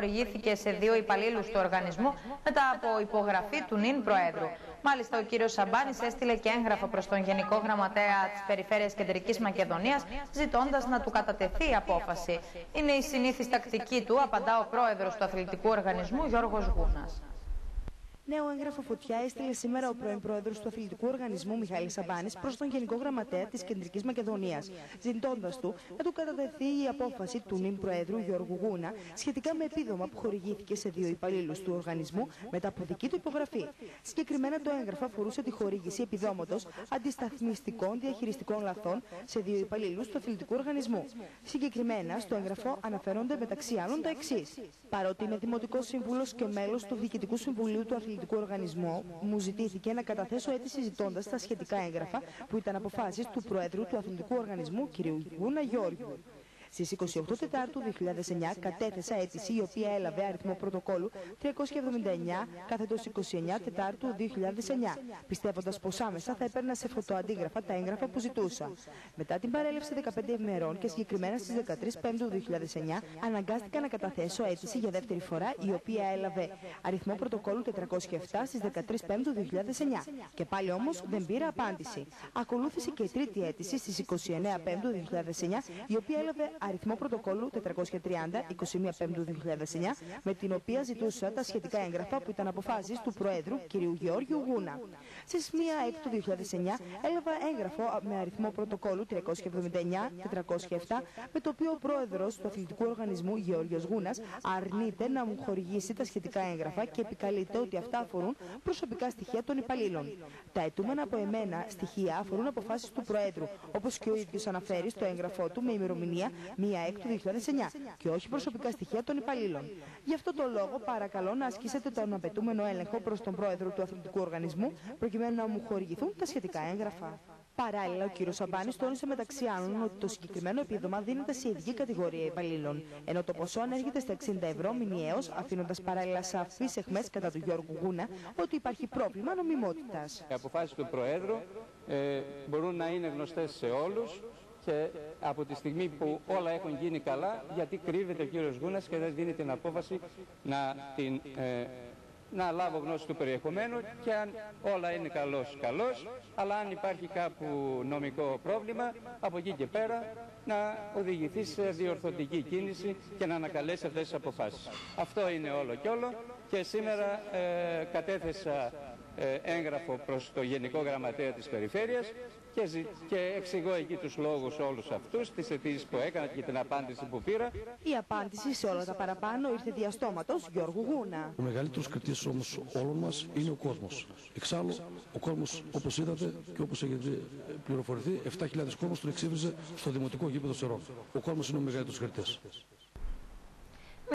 χορηγήθηκε σε 2 υπαλλήλους του οργανισμού μετά από υπογραφή του νυν Προέδρου. Μάλιστα, ο κύριος Σαμπάνης έστειλε και έγγραφο προς τον Γενικό Γραμματέα της Περιφέρειας Κεντρικής Μακεδονίας, ζητώντας να του κατατεθεί η απόφαση. Είναι η συνήθις τακτική του, απαντά ο πρόεδρος του Αθλητικού Οργανισμού, Γιώργος Γούνας. Νέο έγγραφο φωτιά έστειλε σήμερα ο πρώην πρόεδρος του Αθλητικού Οργανισμού Μιχάλης Σαμπάνης προς τον Γενικό Γραμματέα της Κεντρικής Μακεδονίας, ζητώντας του να του κατατεθεί η απόφαση του νυν Προέδρου Γιώργου Γούνα σχετικά με επίδομα που χορηγήθηκε σε 2 υπαλλήλους του οργανισμού μετά από δική του υπογραφή. Συγκεκριμένα, το έγγραφο αφορούσε τη χορήγηση επιδόματος αντισταθμιστικών διαχειριστικών λαθών σε 2 υπαλλήλους του Αθλητικού Οργανισμού. Συγκεκριμένα, στο έγγραφο αναφέρονται μεταξύ άλλων τα εξής. Παρότι είμαι Δημοτικός Σύμβουλος και μέλος του Διοικητικού Συμβουλίου του Αθλητικού Οργανισμού, μου ζητήθηκε να καταθέσω αίτηση ζητώντας τα σχετικά έγγραφα που ήταν αποφάσεις του Προέδρου του Αθλητικού Οργανισμού κ. Γούνα Γιώργου. Στις 28 Τετάρτου 2009 κατέθεσα αίτηση η οποία έλαβε αριθμό πρωτοκόλλου 379 κάθετος 29 Τετάρτου 2009, πιστεύοντας πως άμεσα θα έπαιρνα σε φωτοαντίγραφα τα έγγραφα που ζητούσα. Μετά την παρέλευση 15 ημερών και συγκεκριμένα στις 13 Πέμπτου 2009, αναγκάστηκα να καταθέσω αίτηση για δεύτερη φορά η οποία έλαβε αριθμό πρωτοκόλλου 407 στις 13 Πέμπτου 2009. Και πάλι όμως δεν πήρα απάντηση. Ακολούθησε και η τρίτη αίτηση στις 29 Πέμπτου 2009, η οποία έλαβε αριθμό πρωτοκόλλου 430, 21 Πέμπτου 2009, με την οποία ζητούσα τα σχετικά έγγραφα που ήταν αποφάσεις του Προέδρου κ. Γεώργιου Γούνα. Στις 1 Έκτου 2009 έλαβα έγγραφο με αριθμό πρωτοκόλλου 379-407, με το οποίο ο Πρόεδρος του Αθλητικού Οργανισμού Γεώργιος Γούνας αρνείται να μου χορηγήσει τα σχετικά έγγραφα και επικαλείται ότι αυτά αφορούν προσωπικά στοιχεία των υπαλλήλων. Τα αιτούμενα από εμένα στοιχεία αφορούν αποφάσεις του Προέδρου, όπως και ο ίδιος αναφέρει στο έγγραφό του με ημερομηνία 1 Έκτου 2009 και όχι προσωπικά στοιχεία των υπαλλήλων. Γι' αυτό το λόγο παρακαλώ να ασκήσετε τον απαιτούμενο έλεγχο προς τον Πρόεδρο του Αθλητικού Οργανισμού προκειμένου να μου χορηγηθούν τα σχετικά έγγραφα. Παράλληλα, ο κ. Σαμπάνης τόνισε μεταξύ άλλων ότι το συγκεκριμένο επίδομα δίνεται σε ειδική κατηγορία υπαλλήλων, ενώ το ποσό ανέρχεται στα 60 ευρώ μηνιαίως, αφήνοντας παράλληλα σαφείς αιχμές κατά του Γιώργου Γούνα ότι υπάρχει πρόβλημα νομιμότητας. Οι αποφάσεις του Προέδρου μπορούν να είναι γνωστές σε όλους. Και από τη στιγμή που όλα έχουν γίνει καλά, γιατί κρύβεται ο κύριος Γούνας και δεν δίνει την απόφαση να λάβω γνώση του περιεχομένου, και αν όλα είναι καλώς, αλλά αν υπάρχει κάπου νομικό πρόβλημα, από εκεί και πέρα να οδηγηθεί σε διορθωτική κίνηση και να ανακαλέσει αυτές τις αποφάσεις. Αυτό είναι όλο και όλο, και σήμερα κατέθεσα έγγραφο προς το Γενικό Γραμματέα της Περιφέρειας και εξηγώ εκεί τους λόγους όλους αυτούς, τις αιτήσεις που έκανα και την απάντηση που πήρα. Η απάντηση σε όλα τα παραπάνω ήρθε διαστόματος Γιώργου Γούνα. Ο μεγαλύτερος κριτής όμως όλων μας είναι ο κόσμος. Εξάλλου, ο κόσμος, όπως είδατε και όπως έχετε πληροφορηθεί, 7.000 κόσμος τον εξήβριζε στο Δημοτικό Γήπεδο Σερών. Ο κόσμος είναι ο μεγαλύτερος κριτής.